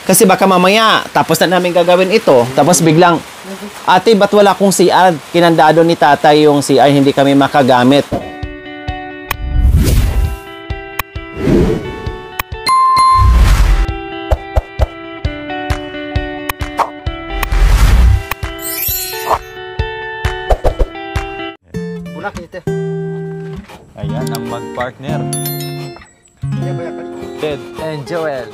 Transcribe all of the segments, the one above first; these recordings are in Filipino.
Kasi baka mamaya, tapos na namin gagawin ito. Tapos biglang, ate, ba't wala akong CR? Kinandado ni tatay yung CR, hindi kami makagamit. Ayan ang mag-partner. Ted and Joel.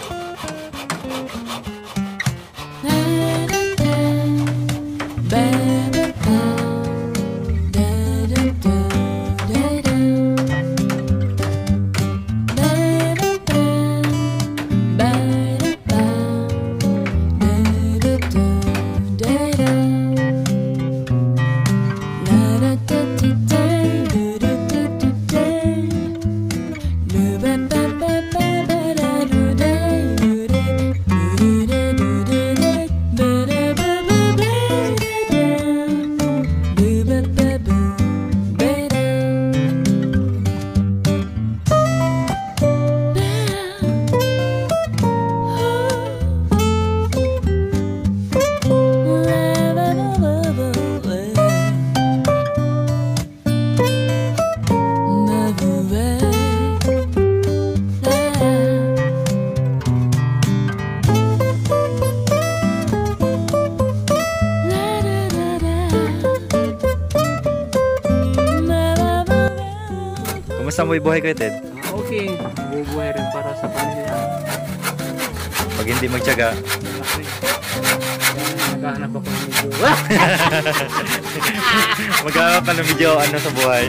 Kumusta mo buhay kayo, Ted? Okay, bubuhay rin para sa pamilya. Pag hindi magtiyaga. Naghahanap ako ng video. Maghahanap ka ng video ano sa buhay.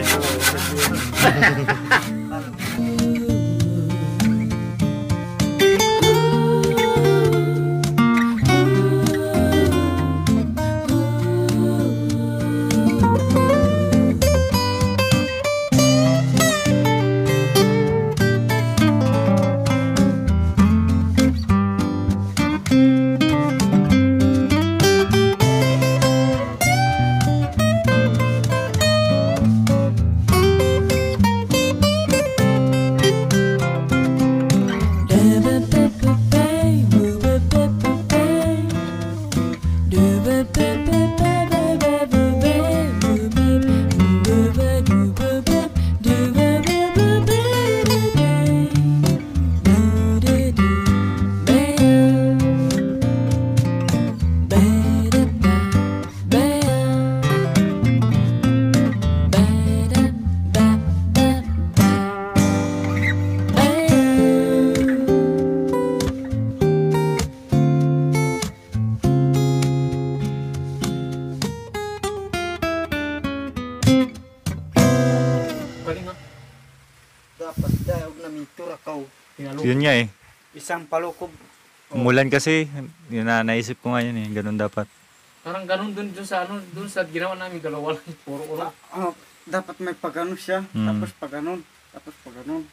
Dapat daog na mintura kau. Yun nga eh. Isang palukob. Umulan kasi, yun na naisip ko nga yun eh. Ganun dapat. Parang ganun dun sa ano, dun sa ginawa namin dalawa lang. Puro ulan. Dapat may pagano siya, tapos paganon, tapos paganon.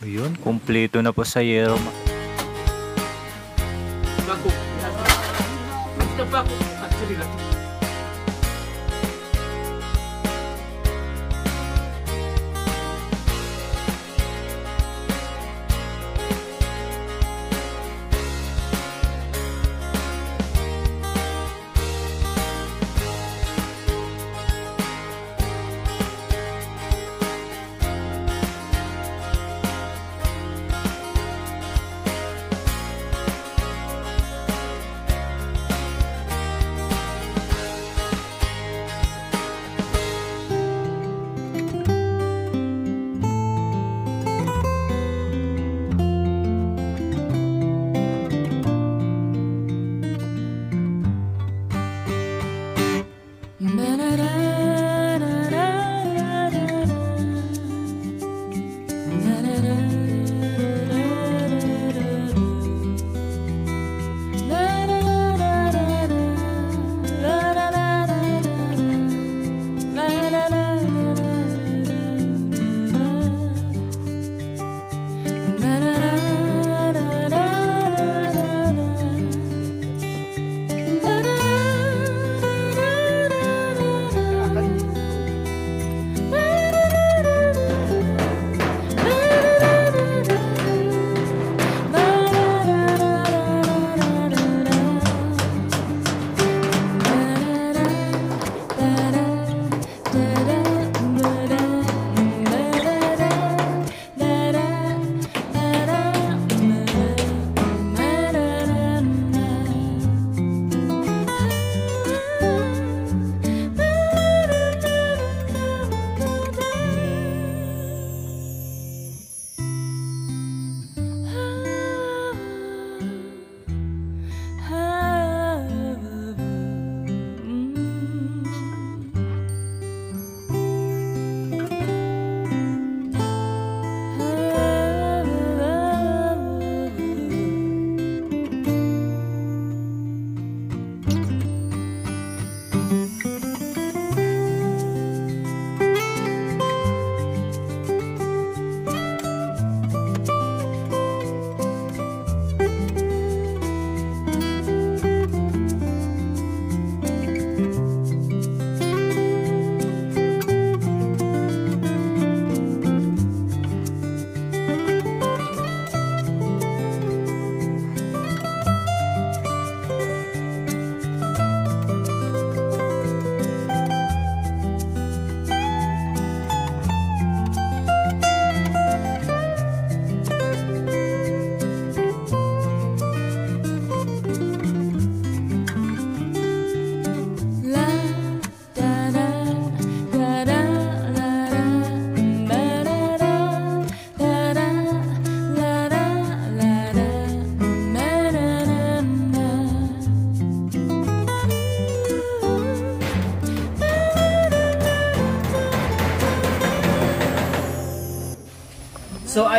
Ayun, kumpleto na po sa yero. Bago. Basta bago. Actually lang.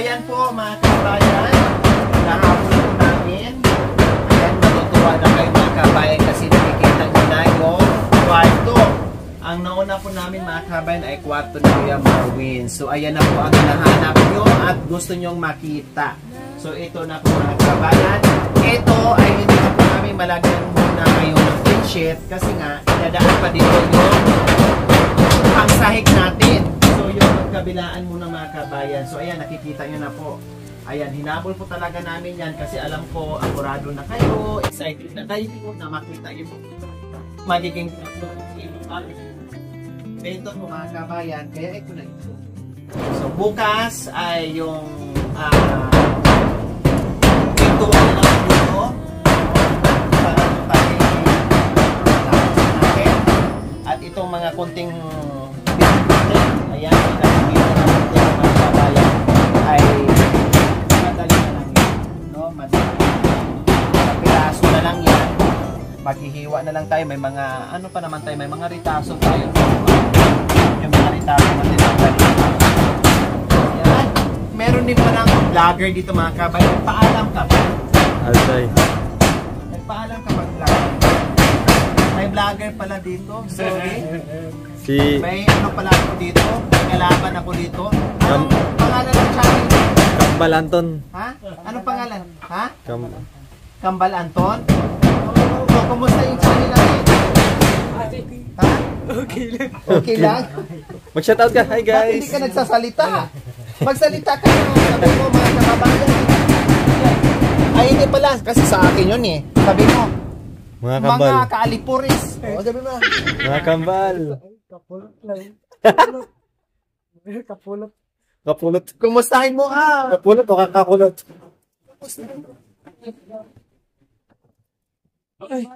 ayan po mga kabayan. Nahapon po namin. Ayan, matutuwa na kayo mga kabayan kasi nakikita nyo na yung kwarto. Ang nauna po namin mga kabayan ay kwarto ni Kuya Marwin. So ayan na po ang hinahanap nyo at gusto nyong makita. So ito na po mga kabayan. Ito ay hindi na po namin malagyan muna ngayon ng tin sheet kasi nga dadaan pa dito yung pangsahig natin. So yung kabilaan muna mga kabayan. So ayan, nakikita nyo na po. Ayan, hinabol po talaga namin yan kasi alam ko, apurado na kayo, excited na kayo na makita yung magiging bento po mga kabayan. Kaya ito na ito. So bukas ay yung pintuan na dito para tayo natin. At itong mga kunting ayan, pinagpipito na natin mga kabayan ay madali na lang yan. No? Madali. Piraso na lang yan. Maghihiwa na lang tayo. May mga, ano pa naman tayo, may mga ritaso tayo. Yung mga ritaso natin ang galing. Ayan. Meron din pa ng vlogger dito mga kabayan. Paalam ka ba? Alday. Nagpaalam ka ba vlogger? May vlogger pala dito. Sorry. May ano pala ako dito. May kalaban ako dito. Anong pangalan ng channel? Kambal Anton. Ha? Anong pangalan? Ha? Kambal Anton? So, kumusta yung channel natin? Ha? Okay lang. Okay lang? Mag-shoutout ka. Hi Bakit guys. hindi ka nagsasalita? Magsalita ka na. Sabi mo mga kababayan. Ay hindi pala. Kasi sa akin yun eh. Sabi mo. Mga kambal. Mga kaalipuris. O sabi mo. Mga kambal. Kapulot lang. Kapulot. Kapulot. Kumustahin mo ha? Kapulot o kakakulot? Ay.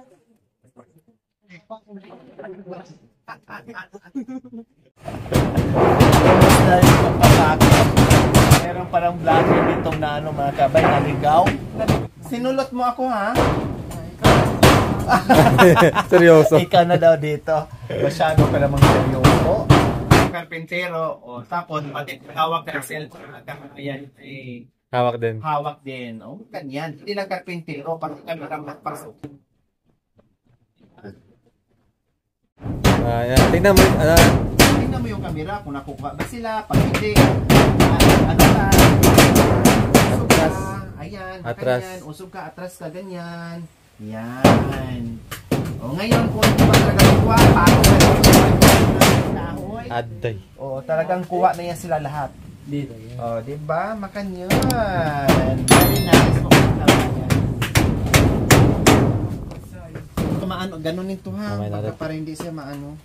Kumusta yung pagkakot? Meron parang vlogger ditong na ano mga kabay, naligaw. Sinulot mo ako ha? Seryoso. Ikaw na daw dito. Masyado ka namang seryoso. Karpentero. O, tapos, pati hawak na cellphone. Ayan, eh, Hawak din. hawak din. O, ganyan. Hindi lang karpentero, pati kami lang magpasok. Ayan. Tingnan mo. Tingnan mo yung camera kung nakukuha ba sila, pag hindi. Ano ka? Usog ka. Ayan, Atras. ganyan. Usog ka, atras ka, ganyan. Yan. O, ngayon, kung hindi ba talaga kuha, paano ka kahoy? Aday. O, talagang kuha na yan sila lahat. Dito. O, diba? Makanyan. Very nice. Maano, ganun ito ha. Mamay natin. Baka para hindi siya maano.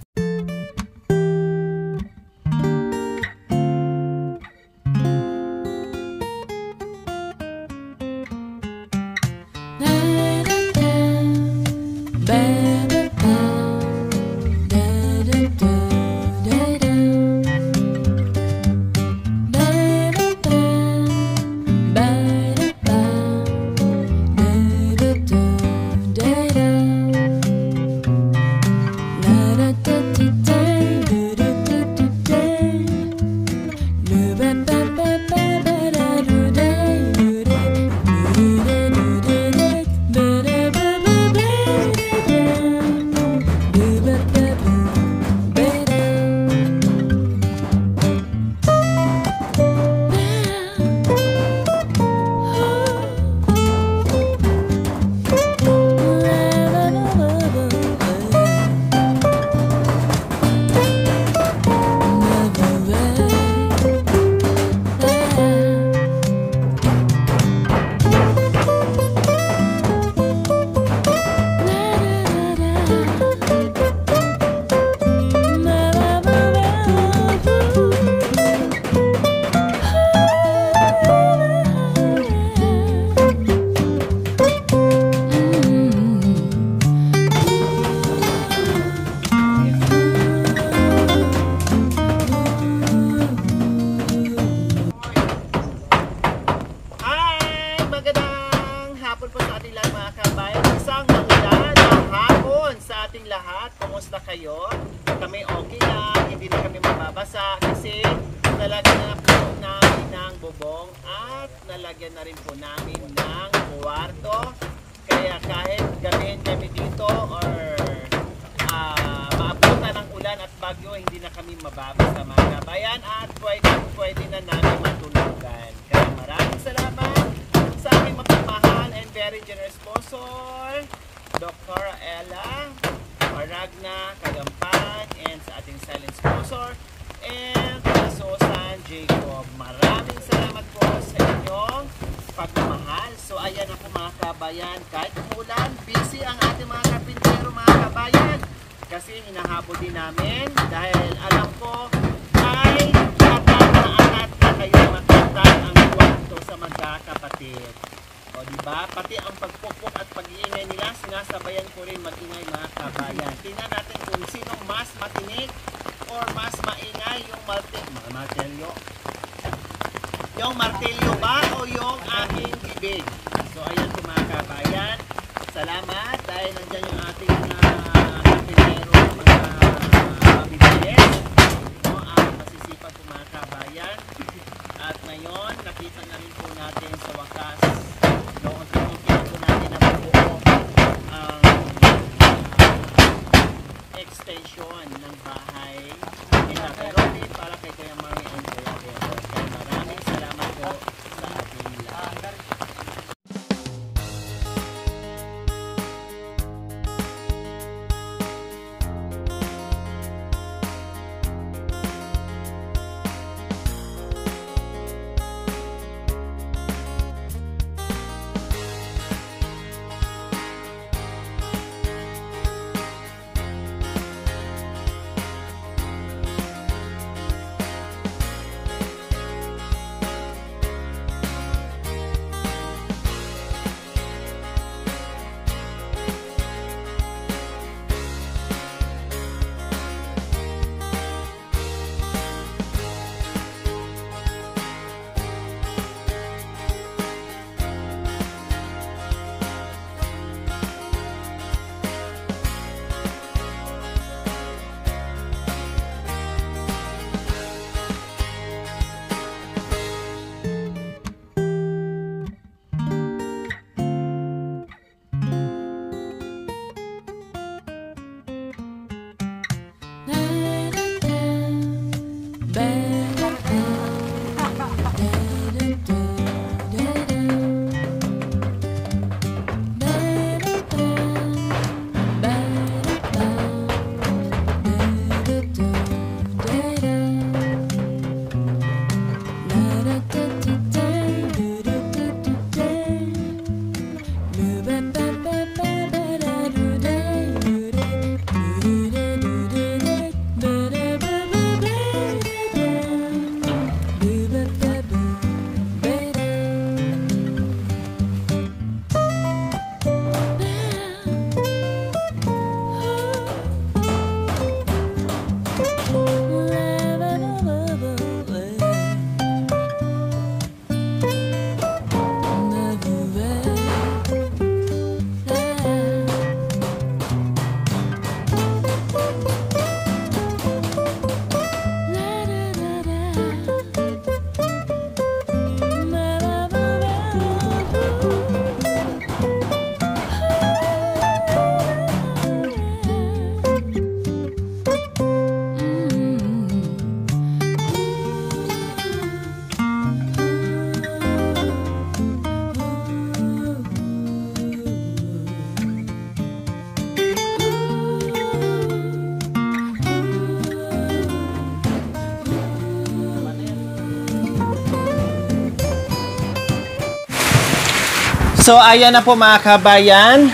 kayo. Kami okay lang, hindi na kami mababasa kasi talaga na ng bubong at nalagyan na rin po namin ng kwarto. Kaya kahit gabihin kami dito or maabutan ng ulan at bagyo, hindi na kami mababasa mga kabayan at pwede na namin matulugan. Kaya maraming salamat sa aking mapagmahal and very generous sponsor, Dr. Ella Maragna Kagampan, and sa ating silent sponsor, and Susan Jacob. Maraming salamat po sa inyong pagmamahal. So ayan na po mga kabayan, kahit umulan, busy ang ating mga karpintero mga kabayan. Kasi hinahabol din namin dahil alam ko ay atat na kayo matatan ang kwarto sa magkakapatid. O diba? Pati ang pagpupok at pag-iingay nila, sinasabayan ko rin mag-ingay mga kabayan. Tingnan natin kung sinong mas matinig or mas maingay yung martelyo. Yung martelyo ba o yung aking bibig? So ayan po mga kabayan. Salamat dahil nandyan yung ating kapinero, mga bibilis. No, ang masisipag po mga kabayan. At ngayon, nakita na rin po natin sa wakas noon po natin na mabuo ang extension ng bahay ni Tatay Rolly para kay Kuya Mami and Kuya Pedro. Kaya maraming salamat po sa ating lahat. So ayan na po mga kabayan,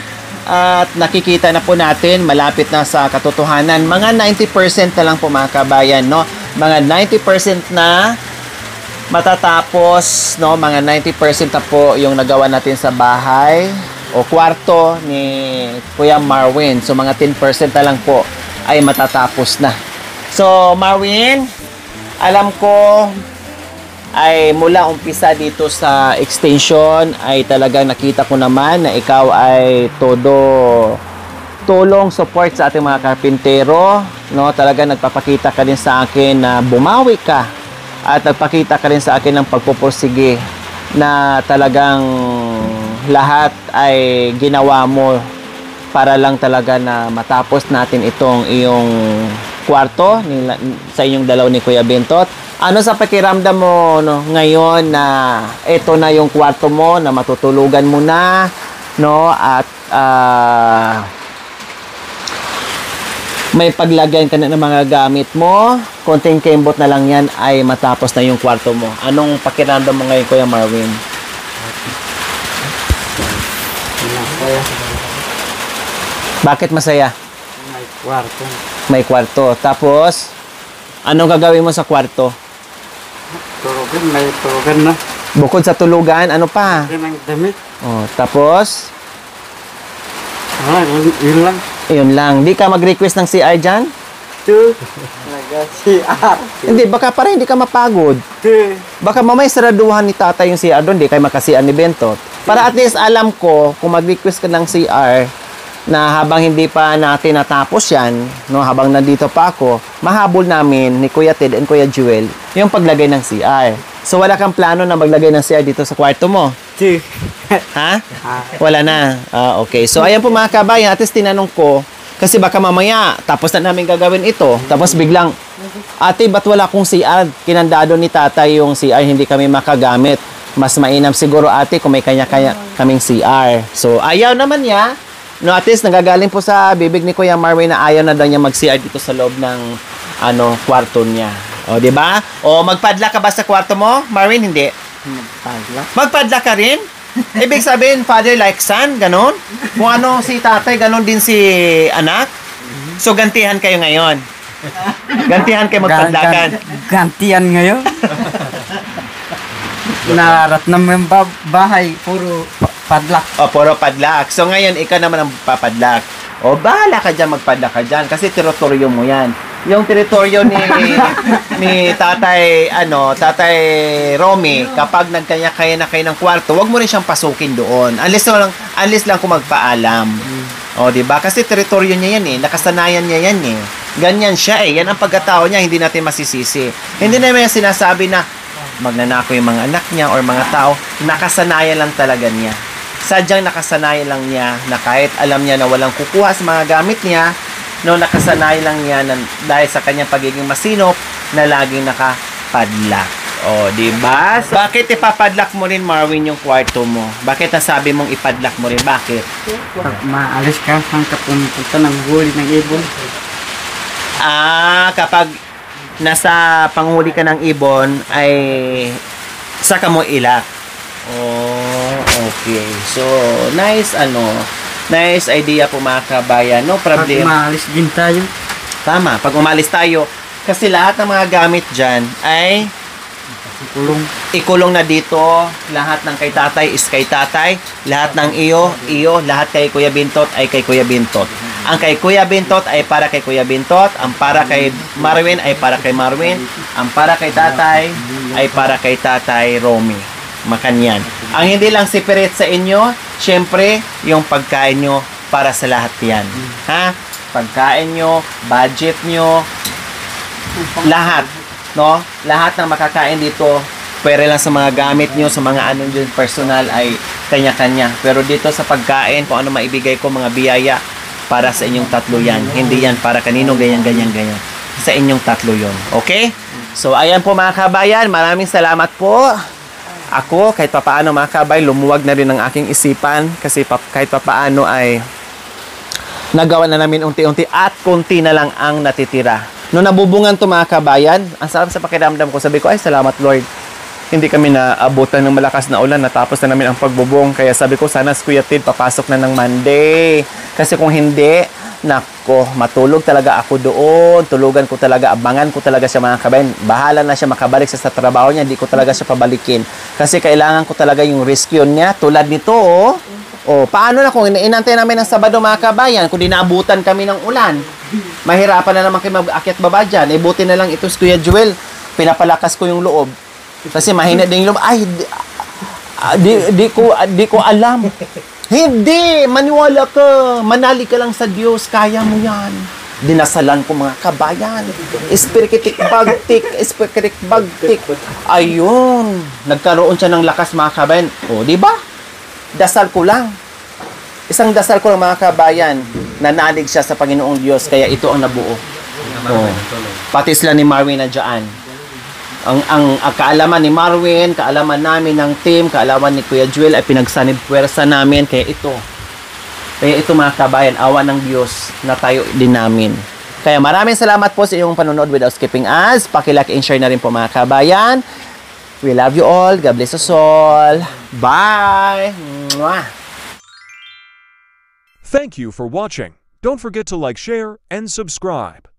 at nakikita na po natin malapit na sa katotohanan. Mga 90% na lang po mga kabayan, no? Mga 90% na matatapos, no? Mga 90% na po yung nagawa natin sa bahay o kwarto ni Kuya Marwin. So mga 10% na lang po ay matatapos na. So Marwin, alam ko ay mula umpisa dito sa extension ay talagang nakita ko naman na ikaw ay todo tulong, support sa ating mga karpintero, no? Talagang nagpapakita ka din sa akin na bumawi ka at nagpakita ka rin sa akin ng pagpupursige na talagang lahat ay ginawa mo para lang talaga na matapos natin itong iyong kwarto sa inyong dalaw ni Kuya Bentot. Ano sa pakiramdam mo no, ngayon na ito na yung kwarto mo, na matutulugan mo na, no, at may paglagyan ka na ng mga gamit mo, konting kembot na lang yan ay matapos na yung kwarto mo. Anong pakiramdam mo ngayon, Kuya Marvin? Bakit masaya? May kwarto. May kwarto. Tapos, anong gagawin mo sa kwarto? Turugan, may turugan na. Bukod sa tulugan, ano pa? Yan ang damit. Oh, tapos, Yun lang. yun lang. Di ka mag-request ng CR dyan? Nag-CR. Hindi, baka pa rin, hindi ka mapagod. Baka mamay saraduhan ni tatay yung CR doon, di kayo makasian ni Bentot. Para at least alam ko, kung mag-request ka ng CR, na habang hindi pa natin natapos yan, no, habang nandito pa ako, mahabol namin ni Kuya Ted and Kuya Jewel yung paglagay ng CR. So wala kang plano na maglagay ng CR dito sa kwarto mo? Ha? Wala na. Okay. So ayan po mga kabayan, at least tinanong ko, kasi baka mamaya, tapos na namin gagawin ito, tapos biglang, ate, ba't wala kong CR? Kinandado ni tatay yung CR, hindi kami makagamit. Mas mainam siguro ate kung may kanya-kanya kaming CR. So ayaw naman niya. No, at least nagagaling po sa bibig ni Kuya Marvin na ayaw na daw niya mag-CR dito sa loob ng kwarto niya. O, di ba? O, magpadla ka ba sa kwarto mo, Marvin? Hindi. Magpadla ka rin? Ibig sabihin, father like son, ganon? Kung ano si tatay, ganon din si anak? So, gantihan kayo ngayon. Gantihan kayo magpadlakan. Gantian ngayon. Narat naman bahay, puro padlak. O, puro padlak. So, ngayon, ikaw naman ang papadlak. O, bahala ka dyan, magpadlak ka dyan. Kasi teritoryo mo yan. Yung teritoryo ni tatay, tatay Romy, kapag nagkanya-kaya na kayo ng kwarto, wag mo rin siyang pasukin doon. Unless lang kung magpaalam. O, diba? Kasi teritoryo niya yan eh. Nakasanayan niya yan eh. Ganyan siya eh. Yan ang pagkatao niya, hindi natin masisisi. Hindi naman yung sinasabi na magnanako yung mga anak niya or mga tao, nakasanayan lang talaga niya. Sadyang nakasanayan lang niya na kahit alam niya na walang kukuha sa mga gamit niya, no, nakasanayan lang niya na, dahil sa kanyang pagiging masinop na laging nakapadlak. O, diba? So, bakit ipapadlak mo rin, Marvin, yung kwarto mo? Bakit nasabi mong ipadlak mo rin? Bakit? Pag maalis ka, saan ka pumunta ng huli ng ibon? Kapag nasa panghuli ka ng ibon, ay saka mo ilak. Oh, okay. So, nice idea po mga kabayan. No Pag problem. maalis din tayo. Tama, pag umalis tayo, kasi lahat ng mga gamit dyan ay ikulong na dito. Lahat ng kay tatay is kay tatay. Lahat ng iyo. Lahat kay Kuya Bentot ay kay Kuya Bentot. Ang kay Kuya Bentot ay para kay Kuya Bentot. Ang para kay Marvin ay para kay Marvin. Ang para kay tatay ay para kay tatay Romy. Makanyan. Ang hindi lang separate sa inyo, syempre, yung pagkain nyo para sa lahat yan. Ha? Pagkain nyo, budget nyo, lahat. No? Lahat ng makakain dito, pwede lang sa mga gamit nyo, sa mga anong dyan personal ay kanya-kanya. Pero dito sa pagkain, kung ano maibigay ko, mga biyaya, para sa inyong tatlo yan. Hindi yan para kanino, ganyan. Sa inyong tatlo yon. Okay? So, ayan po mga kabayan. Maraming salamat po. Ako, kahit papaano mga kabay, lumuwag na rin ang aking isipan kasi kahit papaano ay nagawa na namin unti-unti at konti na lang ang natitira. Nung nabubungan to mga kabayan, ang sarap sa pakiramdam ko. Sabi ko, ay salamat Lord. Hindi kami naabutan ng malakas na ulan. Natapos na namin ang pagbubong. Kaya sabi ko, sana si Kuya Ted papasok na ng Monday. Kasi kung hindi, nako, matulog talaga ako doon. Tulugan ko talaga, abangan ko talaga siya mga kabayan. Bahala na siya makabalik sa trabaho niya. Hindi ko talaga siya pabalikin. Kasi kailangan ko talaga yung rescue niya. Tulad nito, oh. O, paano na kung inantay namin ng Sabado mga kabayan, kung dinaabutan kami ng ulan, mahirapan na naman kayo mag-akyat baba dyan. Eh, buti na lang ito si Kuya Jewel. Pinapalakas ko yung loob. Kasi mahina din yung loob. Ay, di ko alam. Hindi! Maniwala ka. Manali ka lang sa Diyos. Kaya mo yan. Dinasalan ko mga kabayan. Ispirikitik bagtik. Ayun. Nagkaroon siya ng lakas mga kabayan. O, di ba? Dasal ko lang. Isang dasal ko lang mga kabayan. Nanalig siya sa Panginoong Diyos. Kaya ito ang nabuo. Oh. Pati sila ni Marvin na dyan. Ang kaalaman ni Marvin, kaalaman namin ng team, kaalaman ni Kuya Joel ay pinagsanib puwersa namin. Kaya ito mga kabayan, awa ng Diyos na tayo din namin. Kaya maraming salamat po sa iyong panonood without skipping ads. Paki-like and share na rin po mga kabayan. We love you all. God bless us all. Bye! Mwah! Thank you for watching. Don't forget to like, share, and subscribe.